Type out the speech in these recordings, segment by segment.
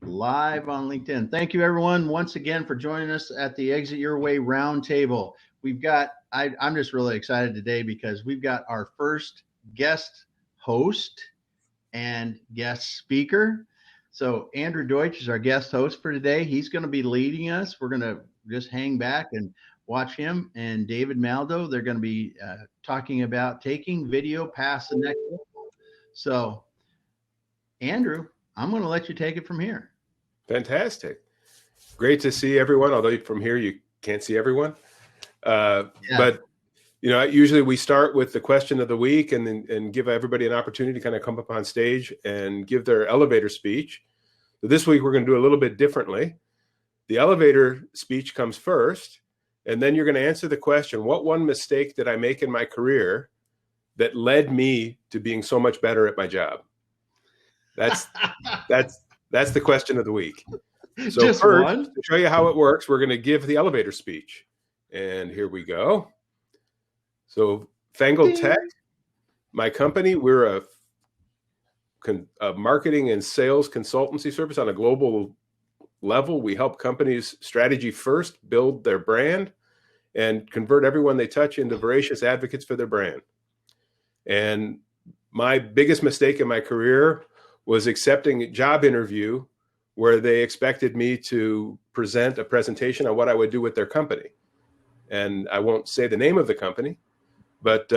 live on LinkedIn. Thank you, everyone, once again for joining us at the Exit Your Way Roundtable. I'm just really excited today because we've got our first guest host and guest speaker. So Andrew Deutsch is our guest host for today. He's going to be leading us. We're going to just hang back and watch him and David Maldow. They're going to be talking about taking video past the next level. So, Andrew, I'm going to let you take it from here. Fantastic. Great to see everyone, although from here you can't see everyone. But, usually we start with the question of the week and give everybody an opportunity to kind of come up on stage and give their elevator speech. So this week we're going to do a little bit differently. The elevator speech comes first, and then you're going to answer the question, what one mistake did I make in my career that led me to being so much better at my job? That's the question of the week. So Just first, one? to show you how it works, we're going to give the elevator speech. And here we go. So Fangled Tech, my company, we're a marketing and sales consultancy service on a global level. We help companies strategy first, build their brand, and convert everyone they touch into voracious advocates for their brand. And my biggest mistake in my career was accepting a job interview where they expected me to present a presentation on what I would do with their company. And I won't say the name of the company, but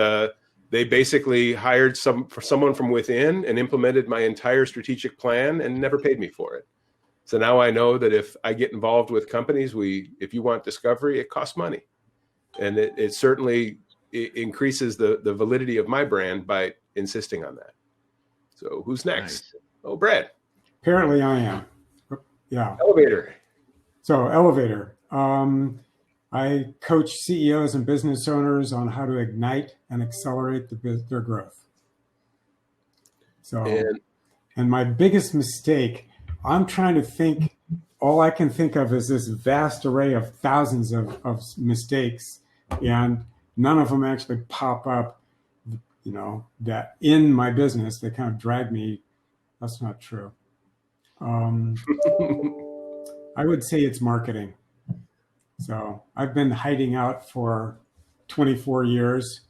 they basically hired someone from within and implemented my entire strategic plan and never paid me for it. So now I know that if I get involved with companies, if you want discovery, it costs money. And it certainly increases the validity of my brand by insisting on that. So who's next? Nice. Oh, Brad. Apparently I am. Yeah. Elevator. So elevator. I coach CEOs and business owners on how to ignite and accelerate their growth. So, and my biggest mistake, I'm trying to think, all I can think of is this vast array of thousands of mistakes, and none of them actually pop up, that in my business, they kind of drag me. That's not true. I would say it's marketing. So I've been hiding out for 24 years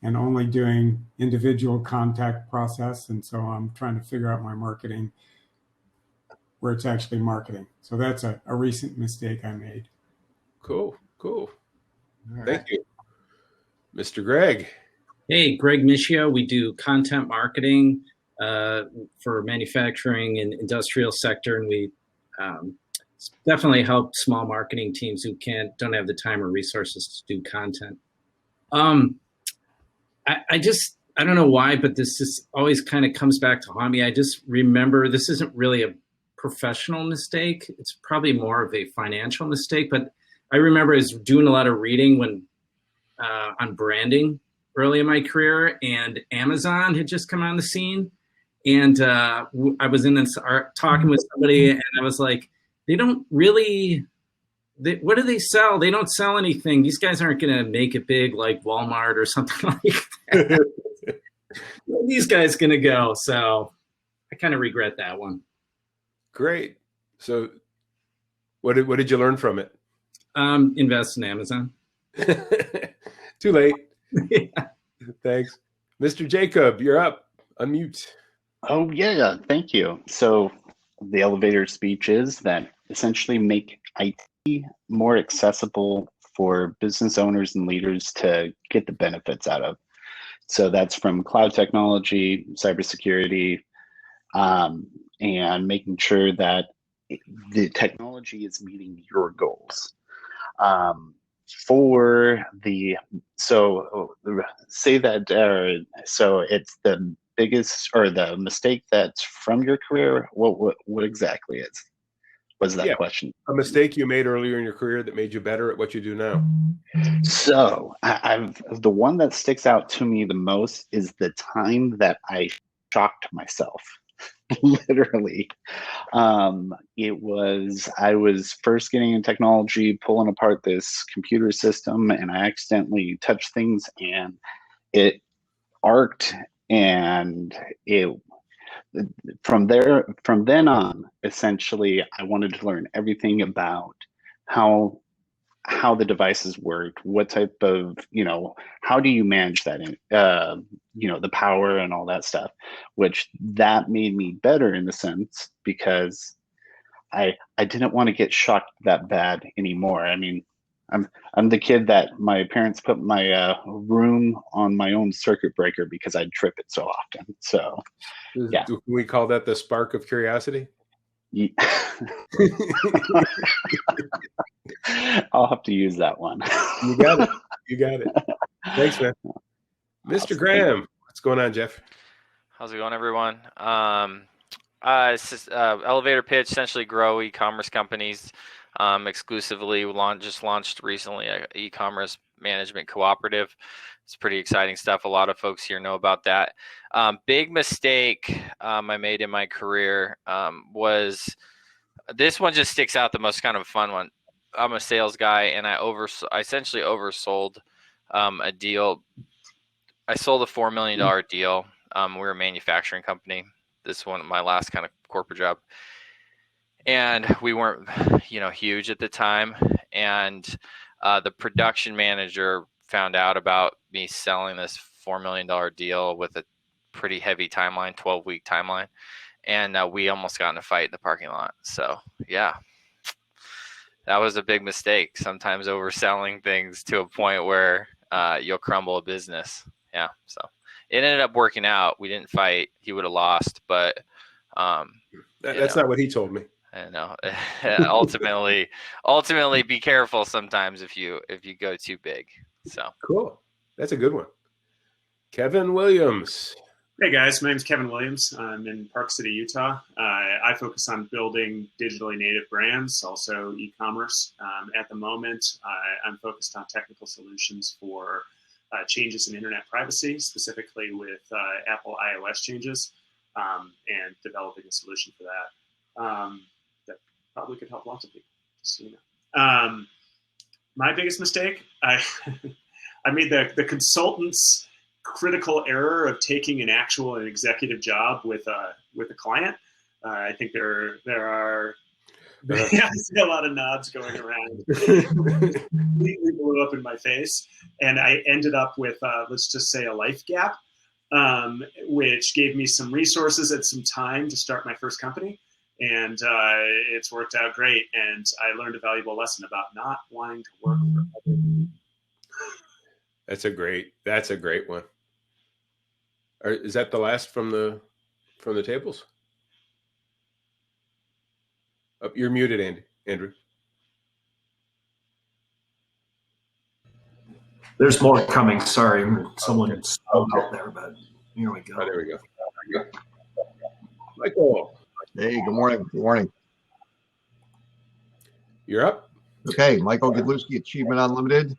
and only doing individual contact process. And so I'm trying to figure out my marketing where it's actually marketing. So that's a recent mistake I made. Cool. Right. Thank you. Mr. Greg. Hey, Greg Michio. We do content marketing for manufacturing and industrial sector. And we definitely help small marketing teams who don't have the time or resources to do content. I don't know why, but this just always kind of comes back to haunt me. I just remember this isn't really a professional mistake. It's probably more of a financial mistake. But I remember I was doing a lot of reading on branding early in my career, and Amazon had just come on the scene. And I was talking with somebody, and I was like, they don't really, what do they sell? They don't sell anything. These guys aren't going to make it big like Walmart or something like that. Where are these guys going to go? So I kind of regret that one. Great. So what did you learn from it? Invest in Amazon. Too late. Yeah. Thanks. Mr. Jacob, you're up. Unmute. Oh, yeah. Thank you. So the elevator speech is that essentially make IT more accessible for business owners and leaders to get the benefits out of. So that's from cloud technology, cybersecurity, and making sure that the technology is meeting your goals. So it's the biggest or the mistake that's from your career. What exactly was that question? A mistake you made earlier in your career that made you better at what you do now. So the one that sticks out to me the most is the time that I shocked myself. Literally. I was first getting in technology, pulling apart this computer system, and I accidentally touched things and it arced, and from then on, essentially, I wanted to learn everything about how the devices worked, what type of, how do you manage that, the power and all that stuff, which that made me better in the sense because I didn't want to get shocked that bad anymore. I mean, I'm the kid that my parents put my room on my own circuit breaker because I'd trip it so often. So, yeah. Do we call that the spark of curiosity? Yeah. I'll have to use that one. You got it. You got it. Thanks, man. Mr. Graham, what's going on, Jeff? How's it going, everyone? It's just, elevator pitch, essentially grow e-commerce companies exclusively. Just launched recently an e-commerce management cooperative. It's pretty exciting stuff. A lot of folks here know about that. Big mistake I made in my career was, this one just sticks out, the most kind of fun one. I'm a sales guy, and I essentially oversold a deal. I sold a $4 million deal. We're a manufacturing company. This one, my last kind of corporate job. And we weren't, huge at the time. And the production manager found out about me selling this $4 million deal with a pretty heavy timeline, 12-week timeline. And we almost got in a fight in the parking lot. So, yeah, that was a big mistake. Sometimes overselling things to a point where you'll crumble a business. Yeah, so it ended up working out. We didn't fight. He would have lost, but that's not what he told me. I know. ultimately, be careful sometimes if you go too big. So cool. That's a good one. Kevin Williams. Hey guys, my name is Kevin Williams. I'm in Park City, Utah. I focus on building digitally native brands, also e-commerce. At the moment, I'm focused on technical solutions for changes in internet privacy, specifically with Apple iOS changes, and developing a solution for that. That probably could help lots of people, just so you know. My biggest mistake, I made the consultant's critical error of taking an actual executive job with a client. I think there are I see a lot of nods going around. Completely blew up in my face, and I ended up with let's just say a life gap, which gave me some resources and some time to start my first company, and it's worked out great. And I learned a valuable lesson about not wanting to work for other people. That's a great one. Is that the last from the tables? Oh, you're muted, Andrew. There's more coming. Sorry, someone spoke out there, but here we go. Oh, there we go. Michael. Hey, good morning. Good morning. You're up. Okay, Michael Godlewski, Achievement Unlimited,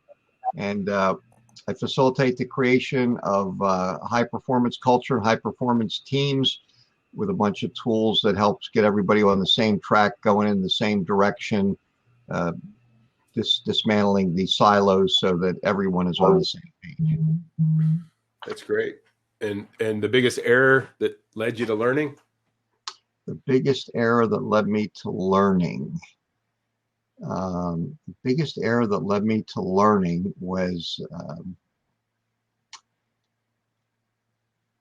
and I facilitate the creation of high-performance culture, high-performance teams with a bunch of tools that helps get everybody on the same track, going in the same direction, dismantling the silos so that everyone is on the same page. That's great. And the biggest error that led you to learning? The biggest error that led me to learning. The biggest error that led me to learning was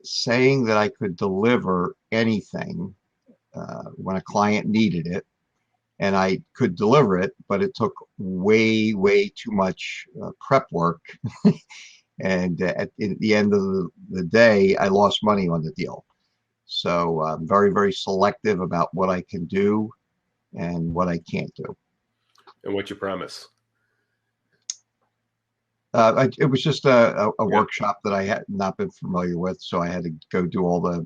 saying that I could deliver anything when a client needed it, and I could deliver it, but it took way too much prep work. And at the end of the day, I lost money on the deal. So I'm very selective about what I can do and what I can't do. And what you promise? It was just a workshop that I had not been familiar with, so I had to go do all the,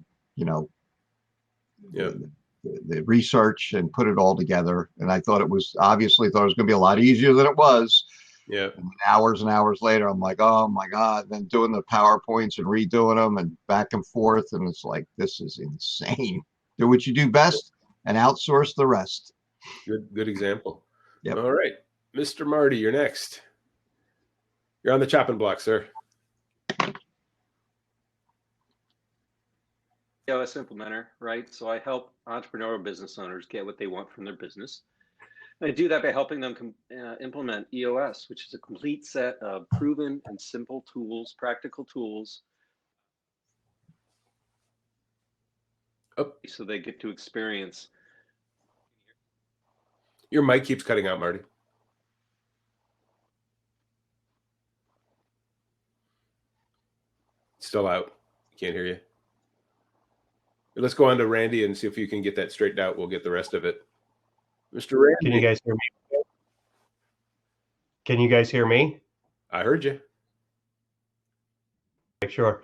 the research and put it all together. And I thought it was going to be a lot easier than it was. Yeah. And hours and hours later, I'm like, oh my God! Then doing the PowerPoints and redoing them and back and forth, and it's like, this is insane. Do what you do best and outsource the rest. Good example. Yep. All right, Mr. Marty, you're next. You're on the chopping block, sir. EOS implementer, right? So I help entrepreneurial business owners get what they want from their business. And I do that by helping them implement EOS, which is a complete set of proven and simple tools, practical tools. So they get to experience. Your mic keeps cutting out, Marty. Still out. Can't hear you. Let's go on to Randy and see if you can get that straightened out. We'll get the rest of it. Mr. Randy. Can you guys hear me? Can you guys hear me? I heard you. Sure.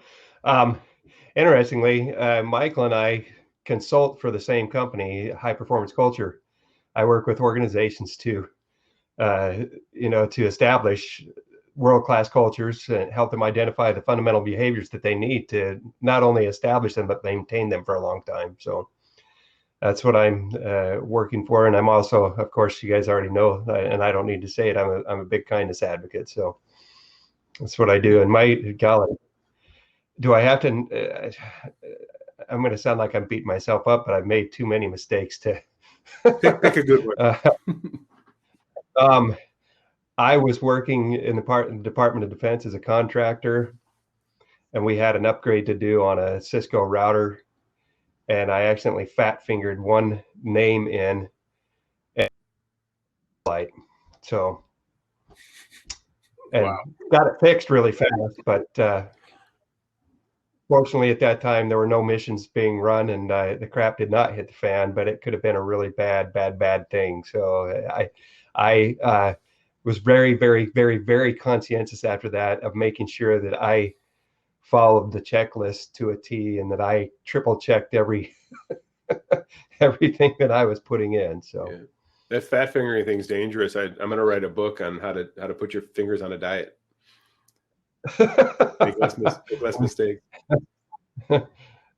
Interestingly, Michael and I consult for the same company, High Performance Culture. I work with organizations to establish world-class cultures and help them identify the fundamental behaviors that they need to not only establish them, but maintain them for a long time. So that's what I'm working for. And I'm also, of course, you guys already know, and I don't need to say it, I'm a big kindness advocate. So that's what I do. And my golly, do I have to, I'm going to sound like I'm beating myself up, but I've made too many mistakes to pick a good one. I was working in the Department of Defense as a contractor, and we had an upgrade to do on a Cisco router, and I accidentally fat fingered one name in and so and wow. Got it fixed really fast, but fortunately at that time there were no missions being run, and the crap did not hit the fan, but it could have been a really bad thing. So I was very, very, very, very conscientious after that of making sure that I followed the checklist to a T and that I triple checked everything that I was putting in. So yeah. That fat fingering thing's dangerous. I'm going to write a book on how to put your fingers on a diet. Make less mistakes.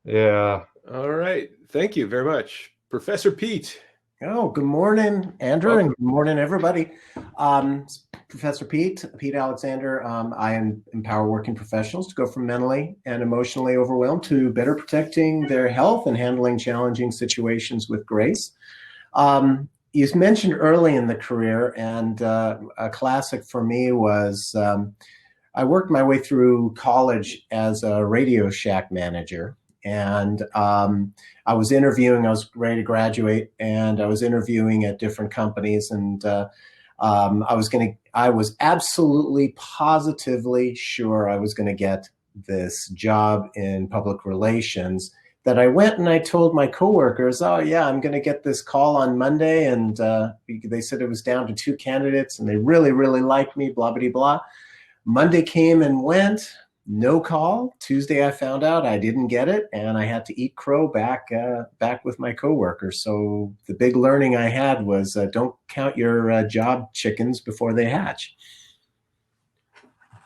Yeah. All right. Thank you very much, Professor Pete. Oh, good morning, Andrew, and good morning, everybody. Professor Pete Alexander. I empower working professionals to go from mentally and emotionally overwhelmed to better protecting their health and handling challenging situations with grace. You mentioned early in the career, and a classic for me was I worked my way through college as a Radio Shack manager. And I was interviewing, I was ready to graduate, and I was interviewing at different companies, and I was absolutely positively sure I was going to get this job in public relations, that I went and I told my coworkers, oh yeah, I'm going to get this call on Monday. And they said it was down to 2 candidates and they really, really liked me, blah, blah, blah. Monday came and went. No call. Tuesday, I found out I didn't get it, and I had to eat crow back with my coworkers. So the big learning I had was don't count your job chickens before they hatch.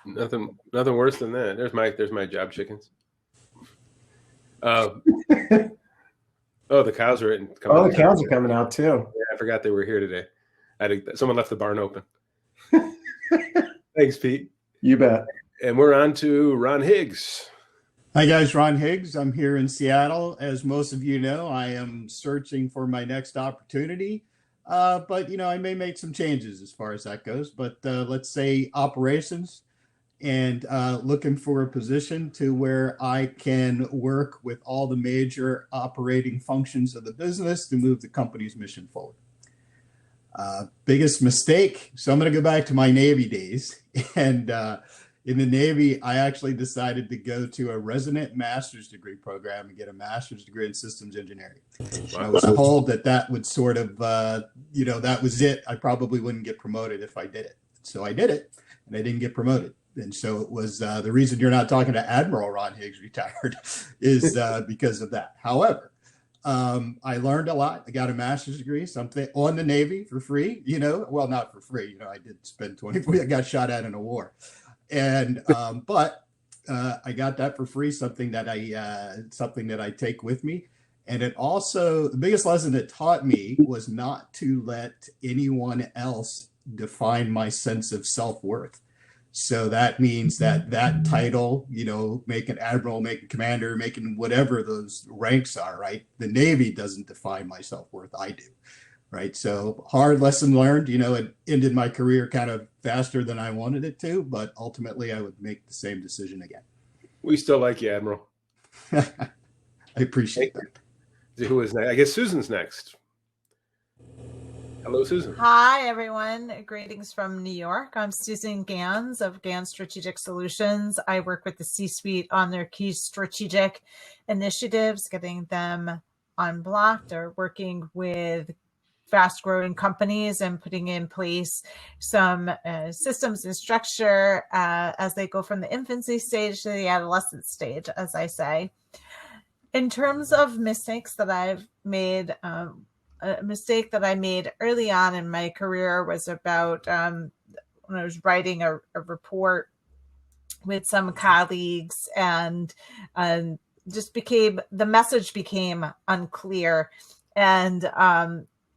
Nothing worse than that. There's my job chickens. Oh, the cows are coming. Oh, the cows are coming out too. Yeah, I forgot they were here today. Someone left the barn open. Thanks, Pete. You bet. And we're on to Ron Higgs. Hi, guys. Ron Higgs. I'm here in Seattle. As most of you know, I am searching for my next opportunity. But, I may make some changes as far as that goes. But let's say operations, and looking for a position to where I can work with all the major operating functions of the business to move the company's mission forward. Biggest mistake. So I'm going to go back to my Navy days. And in the Navy, I actually decided to go to a resident master's degree program and get a master's degree in systems engineering. Wow. I was told that would sort of, that was it. I probably wouldn't get promoted if I did it. So I did it, and I didn't get promoted. And so it was the reason you're not talking to Admiral Ron Higgs retired is because of that. However, I learned a lot. I got a master's degree, something on the Navy for free, well, not for free. I did spend 24, I got shot at in a war. And, but I got that for free, something that I take with me. And it also, the biggest lesson it taught me was not to let anyone else define my sense of self-worth. So that means that title, making admiral, making commander, making whatever those ranks are, right? The Navy doesn't define my self-worth. I do, right? So hard lesson learned. It ended my career kind of faster than I wanted it to, but ultimately I would make the same decision again. We still like you, Admiral. I appreciate that. Who is next? I guess Susan's next. Hello, Susan. Hi, everyone. Greetings from New York. I'm Susan Gans of Gans Strategic Solutions. I work with the C-suite on their key strategic initiatives, getting them unblocked, or working with fast-growing companies and putting in place some systems and structure as they go from the infancy stage to the adolescent stage, as I say. In terms of mistakes that I've made, a mistake that I made early on in my career was about when I was writing a report with some colleagues, and the message became unclear, and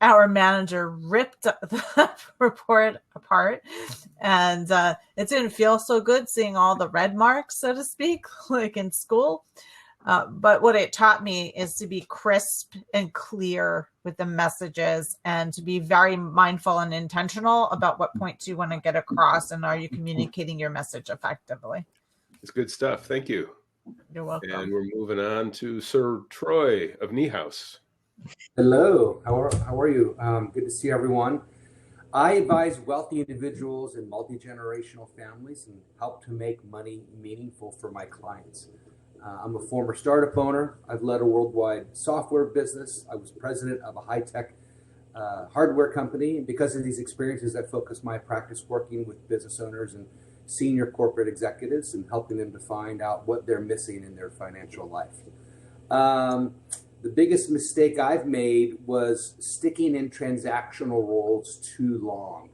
our manager ripped the report apart, and it didn't feel so good seeing all the red marks, so to speak, like in school. But what it taught me is to be crisp and clear with the messages, and to be very mindful and intentional about what points you want to get across, and are you communicating your message effectively. It's good stuff. Thank you. You're welcome. And we're moving on to Sir Troy of Niehaus. Hello. How are you? Good to see everyone. I advise wealthy individuals and multi-generational families and help to make money meaningful for my clients. I'm a former startup owner. I've led a worldwide software business. I was president of a high-tech hardware company. And because of these experiences, I focused my practice working with business owners and senior corporate executives and helping them to find out what they're missing in their financial life. The biggest mistake I've made was sticking in transactional roles too long.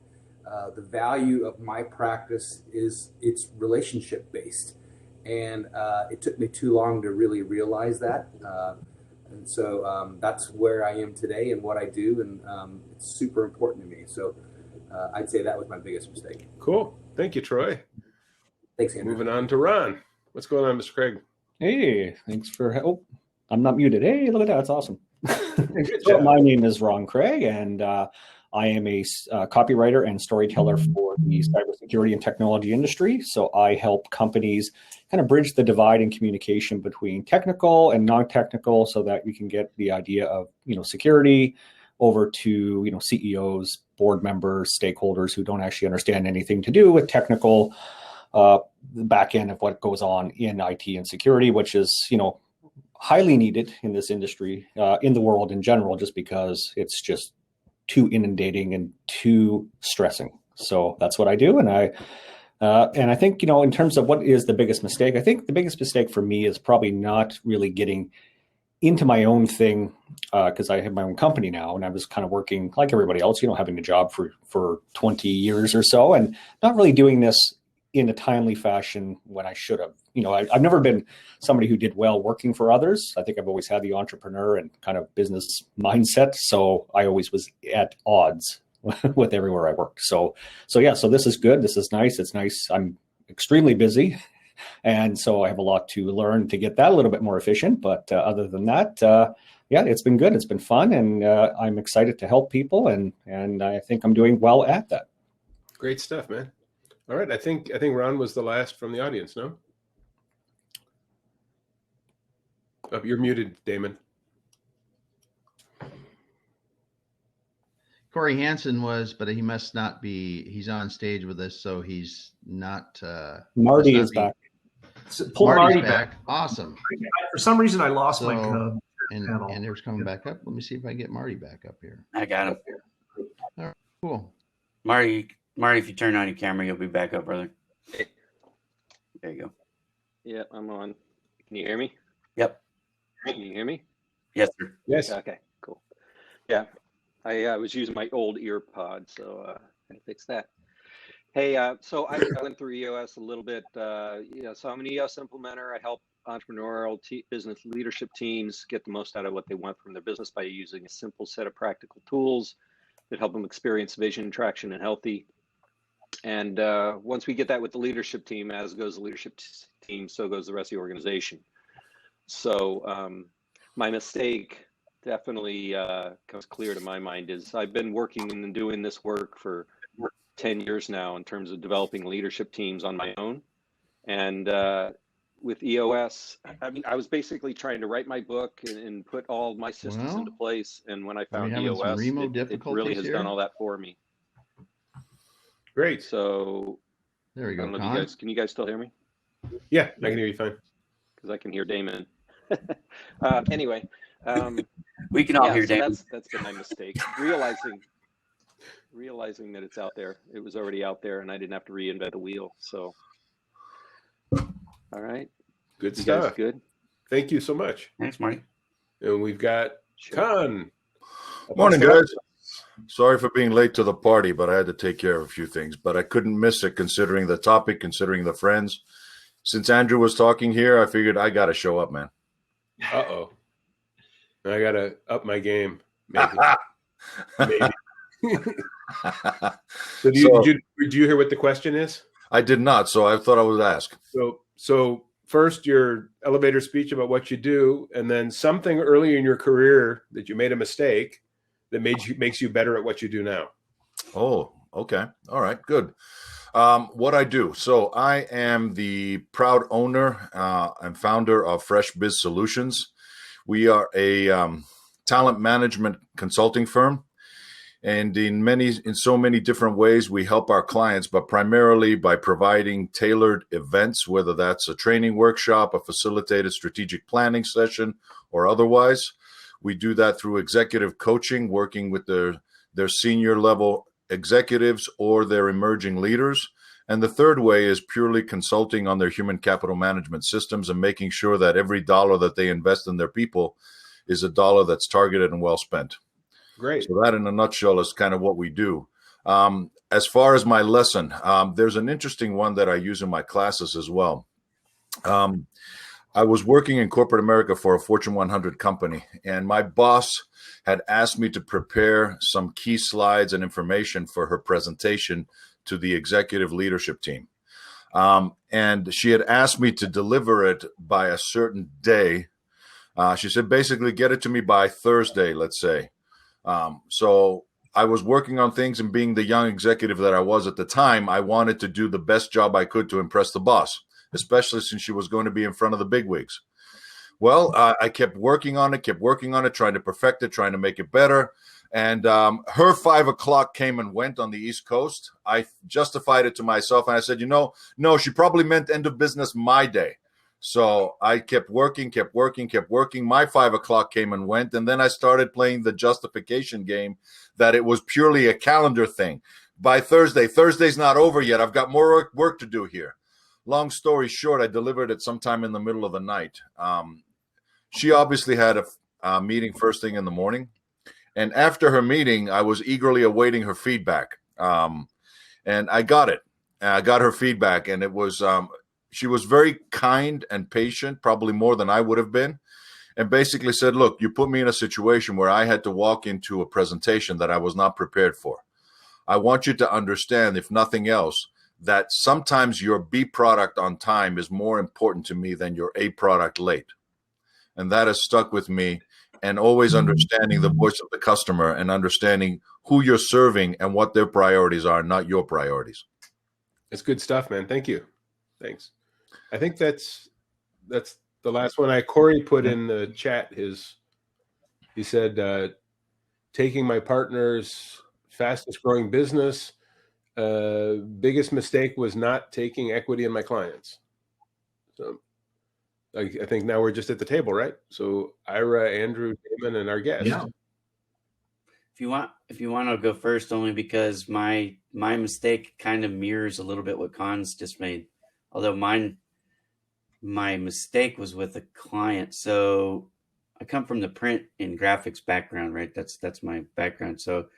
The value of my practice is it's relationship-based. And it took me too long to really realize that. And so that's where I am today and what I do. And it's super important to me. So I'd say that was my biggest mistake. Cool. Thank you, Troy. Thanks, Andrew. Moving on to Ron. What's going on, Mr. Craig? Hey, thanks for help. I'm not muted. Hey, look at that. That's awesome. So my name is Ron Craig, and I am a copywriter and storyteller for the cybersecurity and technology industry. So I help companies kind of bridge the divide in communication between technical and non-technical, so that we can get the idea of security over to CEOs, board members, stakeholders who don't actually understand anything to do with technical, the back end of what goes on in IT and security, which is highly needed in this industry, in the world in general, just because it's just too inundating and too stressing. So that's what I do. And I think, in terms of what is the biggest mistake, I think the biggest mistake for me is probably not really getting into my own thing, because I have my own company now, and I was kind of working like everybody else, having a job for 20 years or so, and not really doing this in a timely fashion when I should have. I've never been somebody who did well working for others. I think I've always had the entrepreneur and kind of business mindset. So I always was at odds with everywhere I worked. So this is good. This is nice. It's nice. I'm extremely busy. And so I have a lot to learn to get that a little bit more efficient. But other than that, it's been good. It's been fun. And I'm excited to help people. And I think I'm doing well at that. Great stuff, man. All right. I think Ron was the last from the audience, no? Oh, you're muted, Damon. Corey Hansen was, but he must not be. He's on stage with us, so he's not. Marty is back. Pull Marty back. Awesome. For some reason, I lost my panel. And there's coming back up. Let me see if I can get Marty back up here. I got him. All right, cool. Marty, if you turn on your camera, you'll be back up, brother. There you go. Yeah, I'm on. Can you hear me? Yep. Can you hear me? Yes, sir. Yes. Okay, cool. Yeah, I was using my old ear pod, so I fixed that. Hey, so I went through EOS a little bit. So I'm an EOS implementer. I help entrepreneurial business leadership teams get the most out of what they want from their business by using a simple set of practical tools that help them experience vision, traction, and healthy. And once we get that with the leadership team, as goes the leadership team, so goes the rest of the organization. So my mistake definitely comes clear to my mind is I've been working and doing this work for 10 years now in terms of developing leadership teams on my own. And with EOS, I mean, I was basically trying to write my book and put all my systems into place. And when I found EOS, it really has done all that for me. Great. So there we go. Can you guys still hear me? Yeah, I can hear you fine. Because I can hear Damon. Anyway, we can all hear Damon. That's been my mistake. Realizing that it's out there. It was already out there, and I didn't have to reinvent the wheel. So, all right. Good you stuff. Guys good. Thank you so much. Thanks, Marty. And we've got Con. Morning, guys. Sorry for being late to the party, but I had to take care of a few things. But I couldn't miss it considering the topic, considering the friends. Since Andrew was talking here, I figured I got to show up, man. Uh-oh. I got to up my game. Maybe. Maybe. So did you hear what the question is? I did not, so I thought I would ask. So first, your elevator speech about what you do, and then something early in your career that you made a mistake that makes you better at what you do now. Oh, okay. All right, good. What I do. So I am the proud owner and founder of Fresh Biz Solutions. We are a talent management consulting firm. And in so many different ways, we help our clients, but primarily by providing tailored events, whether that's a training workshop, a facilitated strategic planning session, or otherwise. We do that through executive coaching, working with their senior level executives or their emerging leaders. And the third way is purely consulting on their human capital management systems and making sure that every dollar that they invest in their people is a dollar that's targeted and well spent. Great. So that in a nutshell is kind of what we do. As far as my lesson, there's an interesting one that I use in my classes as well. I was working in corporate America for a Fortune 100 company, and my boss had asked me to prepare some key slides and information for her presentation to the executive leadership team. And she had asked me to deliver it by a certain day. She said, basically, get it to me by Thursday, let's say. So I was working on things, and being the young executive that I was at the time, I wanted to do the best job I could to impress the boss, especially since she was going to be in front of the bigwigs. Well, I kept working on it, trying to perfect it, trying to make it better. And her 5 o'clock came and went on the East Coast. I justified it to myself, and I said, no, she probably meant end of business my day. So I kept working. My 5 o'clock came and went, and then I started playing the justification game that it was purely a calendar thing. By Thursday's not over yet. I've got more work to do here. Long story short, I delivered it sometime in the middle of the night. She obviously had a meeting first thing in the morning. And after her meeting, I was eagerly awaiting her feedback. And I got it. I got her feedback, and it was she was very kind and patient, probably more than I would have been, and basically said, look, you put me in a situation where I had to walk into a presentation that I was not prepared for. I want you to understand, if nothing else, that sometimes your B product on time is more important to me than your A product late. And that has stuck with me, and always understanding the voice of the customer and understanding who you're serving and what their priorities are, not your priorities. It's good stuff, man. Thank you. Thanks. I think that's the last one. Corey put in the chat he said, taking my partner's fastest growing business, biggest mistake was not taking equity in my clients. So I think now we're just at the table, right? So Ira, Andrew, Damon, and our guest. Yeah. If you want to go first, only because my mistake kind of mirrors a little bit what Con's just made. Although my mistake was with a client. So I come from the print and graphics background, right? That's my background. So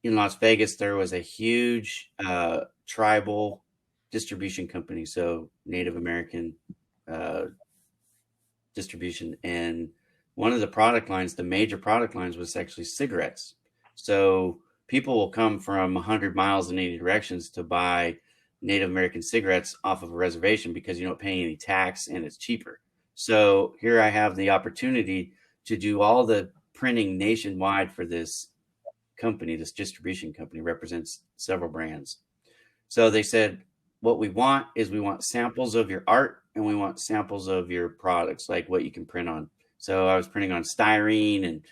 in Las Vegas, there was a huge tribal distribution company. So Native American distribution. And one of the product lines, the major product lines, was actually cigarettes. So people will come from 100 miles in any directions to buy Native American cigarettes off of a reservation because you don't pay any tax and it's cheaper. So here I have the opportunity to do all the printing nationwide for this company. This distribution company represents several brands. So they said, what we want is we want samples of your art and we want samples of your products, like what you can print on. So I was printing on styrene and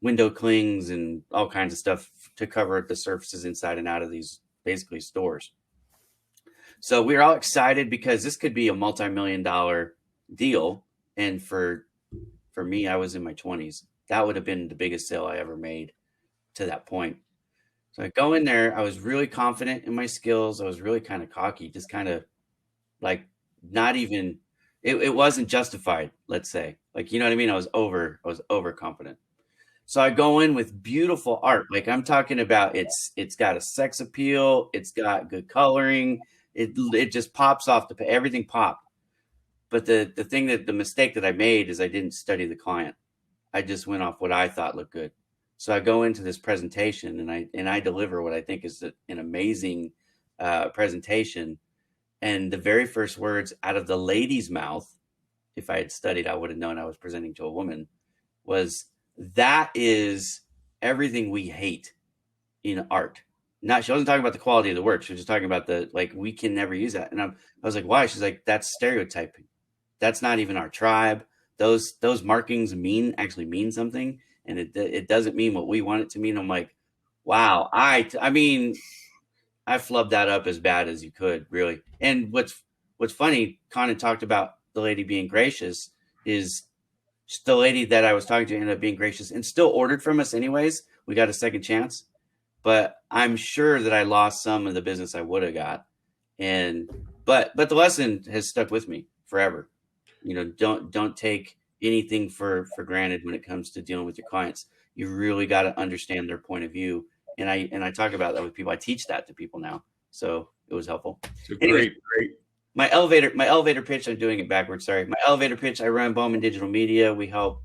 window clings and all kinds of stuff to cover the surfaces inside and out of these basically stores. So we were all excited because this could be a multi-million-dollar deal. And for me, I was in my 20s. That would have been the biggest sale I ever made to that point. So I go in there. I was really confident in my skills. I was really kind of cocky, just kind of like not even, it wasn't justified, let's say. Like, you know what I mean? I was overconfident. So I go in with beautiful art. Like I'm talking about it's got a sex appeal. It's got good coloring. It just pops off everything popped. But the mistake that I made is I didn't study the client. I just went off what I thought looked good. So I go into this presentation and I deliver what I think is an amazing presentation. And the very first words out of the lady's mouth, if I had studied, I would have known I was presenting to a woman, was, that is everything we hate in art. She wasn't talking about the quality of the work. She was just talking about we can never use that. And I was like, why? She's like, that's stereotyping. That's not even our tribe. Those markings actually mean something. And it doesn't mean what we want it to mean. I'm like, wow. I mean, I flubbed that up as bad as you could, really. And what's funny, Con had talked about the lady being gracious, is the lady that I was talking to ended up being gracious and still ordered from us anyways. We got a second chance. But I'm sure that I lost some of the business I would have got. But the lesson has stuck with me forever. You know, don't take anything for granted when it comes to dealing with your clients. You really got to understand their point of view. And I talk about that with people. I teach that to people now. So it was helpful. Anyways, great. My elevator pitch, I'm doing it backwards. Sorry. My elevator pitch, I run Bowman Digital Media. We help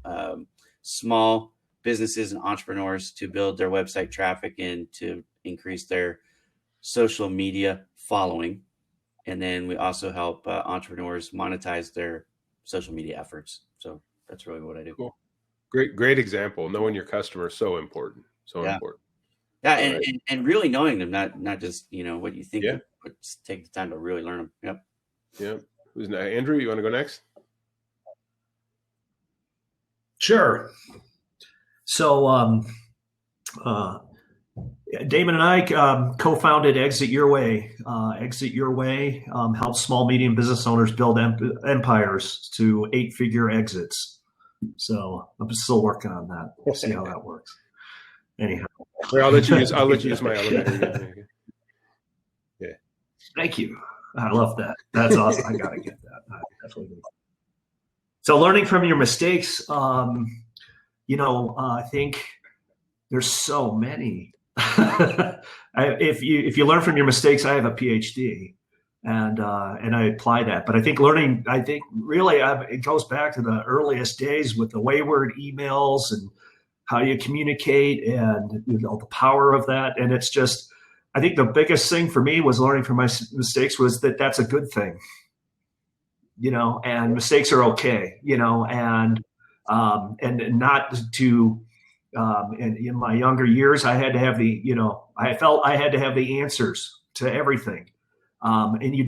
small businesses and entrepreneurs to build their website traffic and to increase their social media following. And then we also help entrepreneurs monetize their social media efforts. So that's really what I do. Cool. Great example. Knowing your customer is so important. Important. Yeah, and really knowing them, not just what you think, but just take the time to really learn them. Yep. Yeah. Who's next? Andrew, you want to go next? Sure. So Damon and I co-founded Exit Your Way. Exit Your Way helps small, medium business owners build empires to 8-figure exits. So I'm still working on that. We'll see how that works. Anyhow, I'll let you use my elevator. Yeah. Thank you. I love that. That's awesome. I gotta get that. I definitely do. So learning from your mistakes, I think there's so many. If you learn from your mistakes, I have a PhD, and I apply that. But I think really it goes back to the earliest days with the wayward emails and how you communicate and the power of that. And it's just, I think the biggest thing for me was learning from my mistakes was that's a good thing, and mistakes are okay, and not to, and in my younger years, I had to have I felt I had to have the answers to everything. And you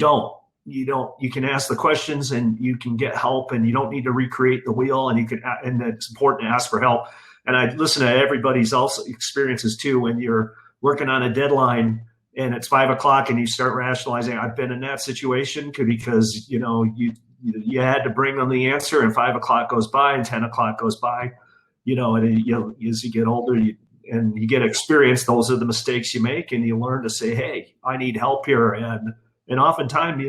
can ask the questions and you can get help, and you don't need to recreate the wheel, and and it's important to ask for help. And I listen to everybody's also experiences too. When you're working on a deadline and it's 5 o'clock and you start rationalizing, I've been in that situation because, you had to bring them the answer, and 5 o'clock goes by and 10 o'clock goes by, and as you get older and you get experience, those are the mistakes you make, and you learn to say, hey, I need help here. And oftentimes,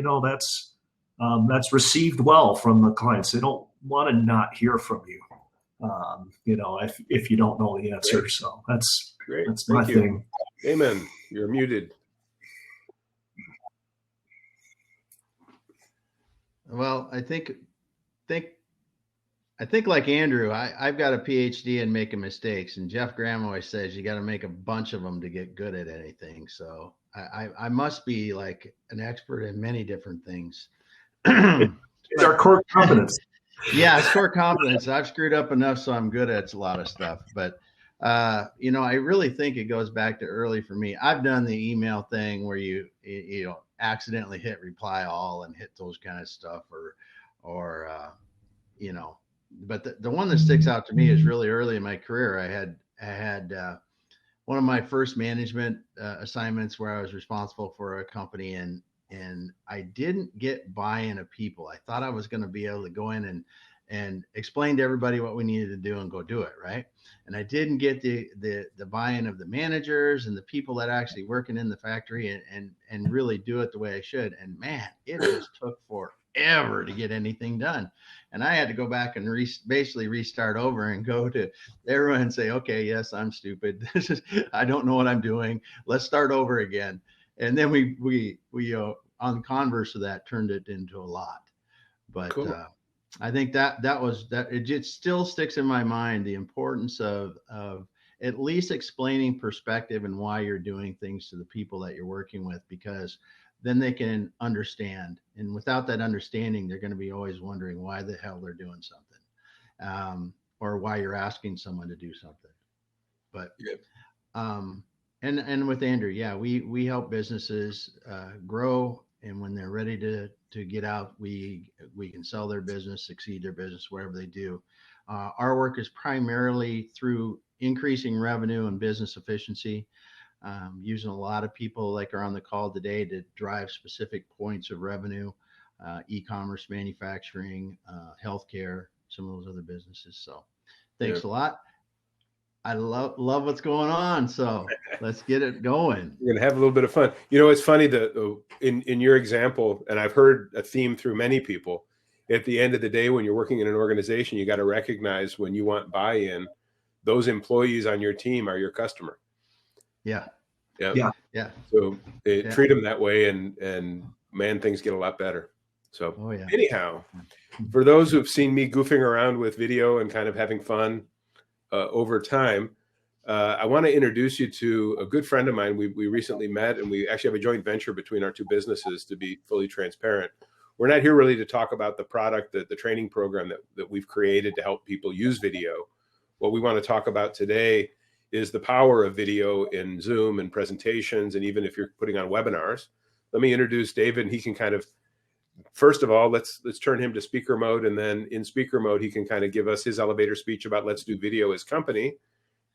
that's received well from the clients. They don't want to not hear from you. If you don't know the answer. Great. So that's great. That's my thing. Damon, you're muted. Well, I think I think like Andrew, I've got a PhD in making mistakes, and Jeff Graham always says you got to make a bunch of them to get good at anything. So I must be like an expert in many different things. It's our core competence. Yeah, it's core competence. I've screwed up enough, so I'm good at a lot of stuff. But I really think it goes back to early for me. I've done the email thing where you accidentally hit reply all and hit those kind of stuff, or but the one that sticks out to me is really early in my career. I had one of my first management assignments where I was responsible for a company, and I didn't get buy-in of people. I thought I was going to be able to go in and explain to everybody what we needed to do and go do it, right? And I didn't get the buy-in of the managers and the people that are actually working in the factory and really do it the way I should. And man, it just took forever to get anything done. And I had to go back and basically restart over and go to everyone and say, okay, yes, I'm stupid. I don't know what I'm doing. Let's start over again. And then we on the converse of that turned it into a lot. But cool. I think that it still sticks in my mind, the importance of at least explaining perspective and why you're doing things to the people that you're working with, because then they can understand. And without that understanding, they're going to be always wondering why the hell they're doing something, or why you're asking someone to do something. But and with Andrew, yeah, we help businesses grow, and when they're ready to get out, we can sell their business, succeed their business, wherever they do. Our work is primarily through increasing revenue and business efficiency, using a lot of people like are on the call today to drive specific points of revenue, e-commerce, manufacturing, healthcare, some of those other businesses. So thanks a lot. I love what's going on. So let's get it going. We're going to have a little bit of fun. It's funny that in your example, and I've heard a theme through many people, at the end of the day, when you're working in an organization, you got to recognize when you want buy-in, those employees on your team are your customer. Yeah. So treat them that way, and man, things get a lot better. So anyhow, for those who've seen me goofing around with video and kind of having fun over time, I want to introduce you to a good friend of mine. We recently met, and we actually have a joint venture between our two businesses, to be fully transparent. We're not here really to talk about the product, the training program that we've created to help people use video. What we want to talk about today is the power of video in Zoom and presentations, and even if you're putting on webinars. Let me introduce David, and he can kind of, first of all, let's turn him to speaker mode, and then in speaker mode, he can kind of give us his elevator speech about Let's Do Video as company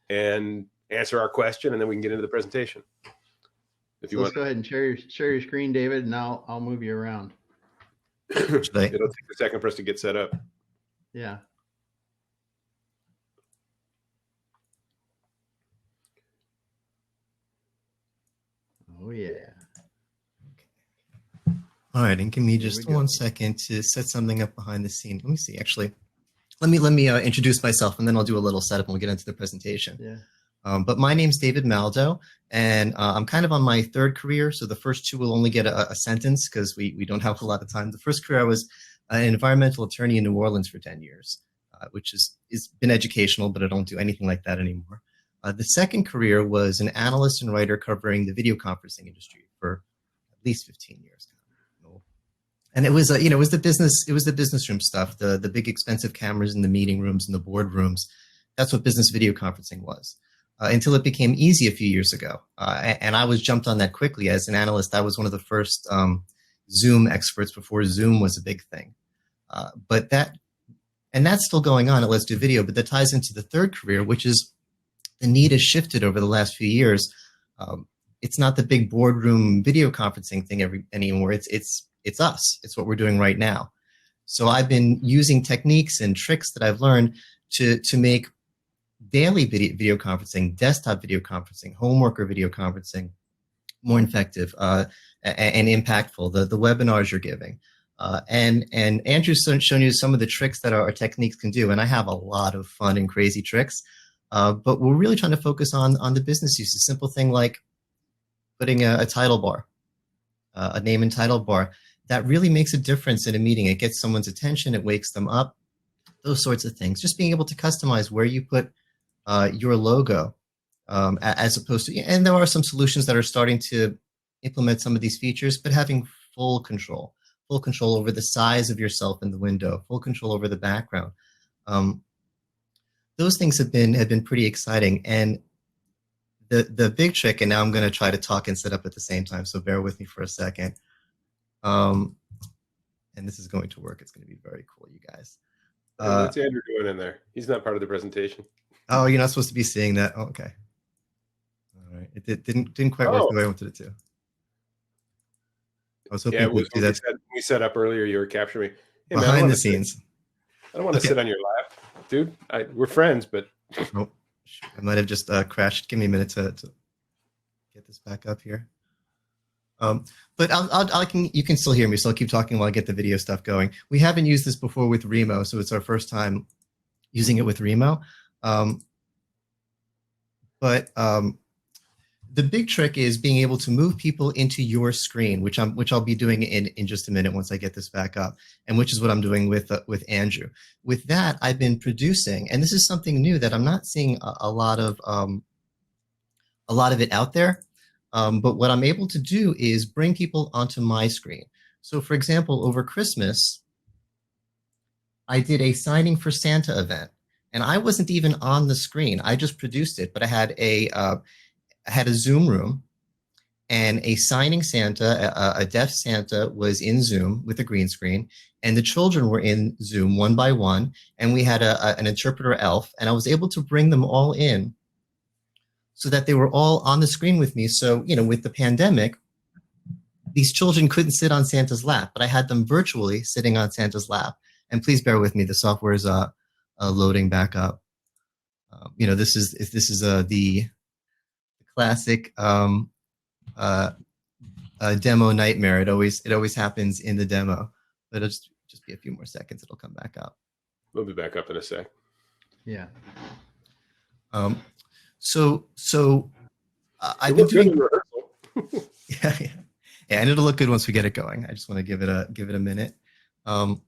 and answer our question, and then we can get into the presentation. If you want, go ahead and share your screen, David, and I'll move you around. It'll take a second for us to get set up. Yeah. Oh yeah. All right, and give me just 1 second to set something up behind the scene. Let me see. Actually, let me introduce myself, and then I'll do a little setup, and we'll get into the presentation. Yeah. But my name's David Maldow, and I'm kind of on my third career. So the first two will only get a sentence because we don't have a lot of time. The first career, I was an environmental attorney in New Orleans for 10 years, which is been educational, but I don't do anything like that anymore. The second career was an analyst and writer covering the video conferencing industry for at least 15 years. And it was, it was the business room stuff, the big expensive cameras in the meeting rooms and the board rooms. That's what business video conferencing was, until it became easy a few years ago. And I was jumped on that quickly as an analyst. I was one of the first Zoom experts before Zoom was a big thing. But that's still going on at Let's Do Video, but that ties into the third career, which is the need has shifted over the last few years. It's not the big boardroom video conferencing thing anymore. It's us. It's what we're doing right now. So I've been using techniques and tricks that I've learned to make daily video conferencing, desktop video conferencing, home worker video conferencing more effective and impactful. The webinars you're giving. And Andrew's shown you some of the tricks that our techniques can do. And I have a lot of fun and crazy tricks. But we're really trying to focus on the business use. A simple thing like putting a title bar, a name and title bar. That really makes a difference in a meeting. It gets someone's attention. It wakes them up. those sorts of things. Just being able to customize where you put your logo, as opposed to, and there are some solutions that are starting to implement some of these features, but having full control over the size of yourself in the window, full control over the background. Those things have been pretty exciting. And the big trick, and now I'm going to try to talk and set up at the same time, so bear with me for a second. And this is going to work. It's going to be very cool, you guys. What's Andrew doing in there? He's not part of the presentation. Oh, you're not supposed to be seeing that. Oh, okay. All right. It didn't quite work the way I wanted it to. I was hoping we do that. We set up earlier. You were capturing me. Hey, behind the scenes. I don't want to sit on your lap, dude. We're friends, but oh, I might have just crashed. Give me a minute to get this back up here. But you can still hear me, so I'll keep talking while I get the video stuff going. We haven't used this before with Remo, so it's our first time using it with Remo. The big trick is being able to move people into your screen, which I'll be doing in just a minute once I get this back up, and which is what I'm doing with Andrew. With that, I've been producing, and this is something new that I'm not seeing a lot of it out there. But what I'm able to do is bring people onto my screen. So, for example, over Christmas, I did a signing for Santa event, and I wasn't even on the screen. I just produced it, but I had a Zoom room, and a signing Santa, a deaf Santa was in Zoom with a green screen, and the children were in Zoom one by one, and we had an interpreter elf, and I was able to bring them all in so that they were all on the screen with me. So, with the pandemic, these children couldn't sit on Santa's lap, but I had them virtually sitting on Santa's lap. And please bear with me, the software is loading back up. This is the classic demo nightmare. It always happens in the demo, but it'll just be a few more seconds. It'll come back up. We'll be back up in a sec. Yeah. So I've been doing rehearsal. yeah, and it'll look good once we get it going. I just want to give it a minute. And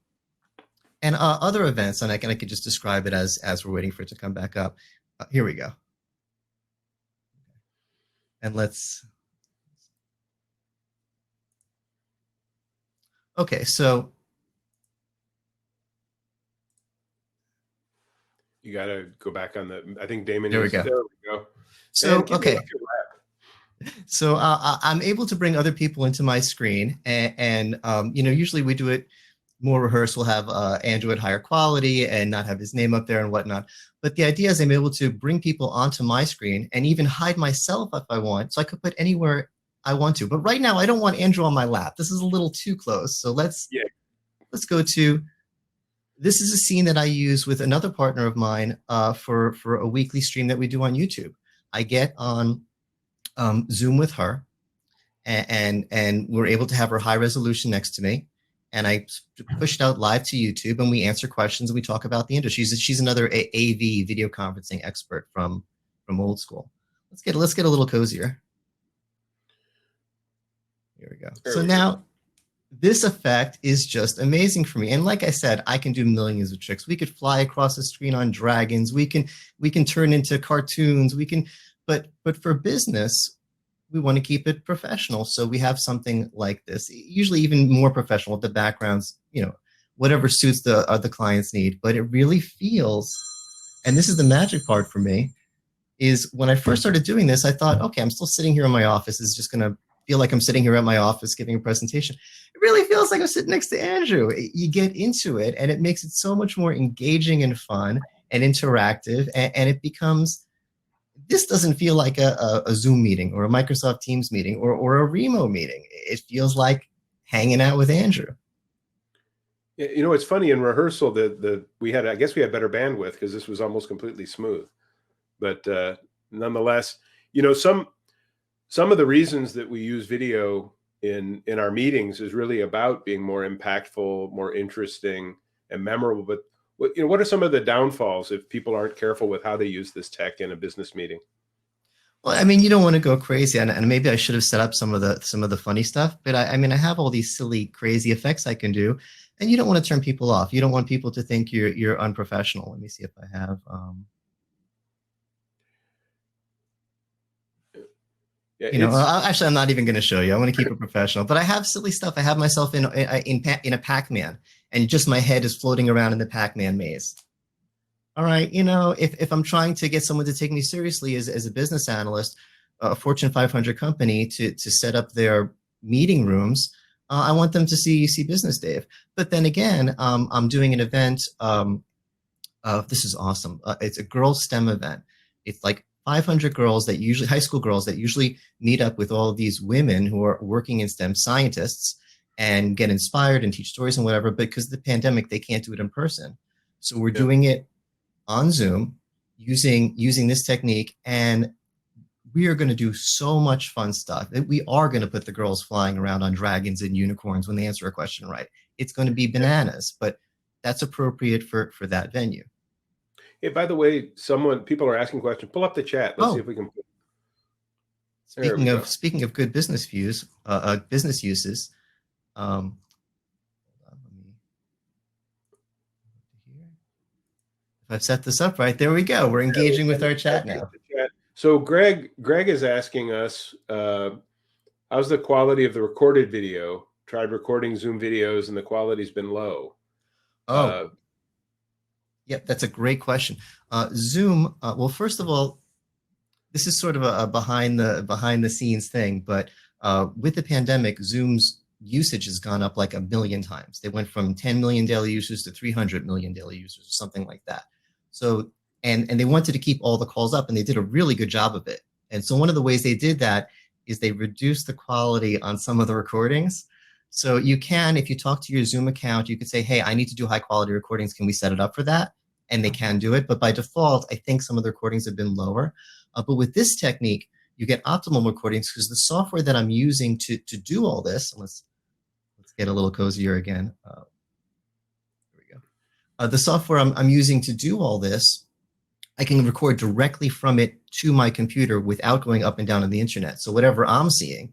other events, and I could just describe it as we're waiting for it to come back up. Here we go. And okay, so you got to go back on I think Damon. There we go. There we go. So, okay. So I'm able to bring other people into my screen, and usually we do it more rehearsed. We'll have Andrew at higher quality and not have his name up there and whatnot. But the idea is I'm able to bring people onto my screen and even hide myself if I want. So I could put anywhere I want to. But right now I don't want Andrew on my lap. This is a little too close. So let's go to. This is a scene that I use with another partner of mine for a weekly stream that we do on YouTube. I get on Zoom with her, and we're able to have her high resolution next to me, and I push it out live to YouTube, and we answer questions and we talk about the industry. She's another AV video conferencing expert from old school. Let's get a little cozier. Here we go. So now this effect is just amazing for me. And like I said, I can do millions of tricks. We could fly across the screen on dragons. We can turn into cartoons. But for business, we want to keep it professional. So we have something like this, usually even more professional with the backgrounds, whatever suits the client's need. But it really feels, and this is the magic part for me, is when I first started doing this, I thought, okay, I'm still sitting here in my office. It's just going to feel like I'm sitting here at my office giving a presentation. It really feels like I'm sitting next to Andrew. You get into it, and it makes it so much more engaging and fun and interactive, and it becomes, this doesn't feel like a Zoom meeting or a Microsoft Teams meeting or a Remo meeting. It feels like hanging out with Andrew. Yeah, it's funny, in rehearsal we had better bandwidth because this was almost completely smooth. But nonetheless, some of the reasons that we use video in our meetings is really about being more impactful, more interesting, and memorable. But what are some of the downfalls if people aren't careful with how they use this tech in a business meeting? Well, I mean, you don't want to go crazy, and maybe I should have set up some of the funny stuff. But I have all these silly, crazy effects I can do, And you don't want to turn people off. You don't want people to think you're unprofessional. Let me see if I have. Actually, I'm not even going to show you. I want to keep it professional. But I have silly stuff. I have myself in a Pac-Man, and just my head is floating around in the Pac-Man maze. All right, if I'm trying to get someone to take me seriously as a business analyst, a Fortune 500 company to set up their meeting rooms, I want them to see Business Dave. But then again, I'm doing an event. This is awesome. It's a girls' STEM event. It's like 500 girls that usually, high school girls that usually meet up with all of these women who are working in STEM, scientists, and get inspired and teach stories and whatever. But because of the pandemic, they can't do it in person. So we're doing it on Zoom using this technique, and we are going to do so much fun stuff. We are going to put the girls flying around on dragons and unicorns when they answer a question right. It's going to be bananas, but that's appropriate for that venue. Hey, by the way, people are asking questions. Pull up the chat. Let's see if we can. Speaking of good business uses. If I've set this up right, there we go. We're engaging with our chat now. So Greg is asking us, how's the quality of the recorded video? Tried recording Zoom videos and the quality's been low. Yep, that's a great question. Zoom, well, first of all, this is sort of a behind the scenes thing, but with the pandemic, Zoom's usage has gone up like 1 million times. They went from 10 million daily users to 300 million daily users, or something like that. So, and they wanted to keep all the calls up, and they did a really good job of it. And so one of the ways they did that is they reduced the quality on some of the recordings. So you can, if you talk to your Zoom account, you could say, hey, I need to do high quality recordings. Can we set it up for that? And they can do it. But by default, I think some of the recordings have been lower. But with this technique, you get optimal recordings because the software that I'm using to do all this, let's get a little cozier again. Here we go. The software I'm using to do all this, I can record directly from it to my computer without going up and down on the internet. So whatever I'm seeing,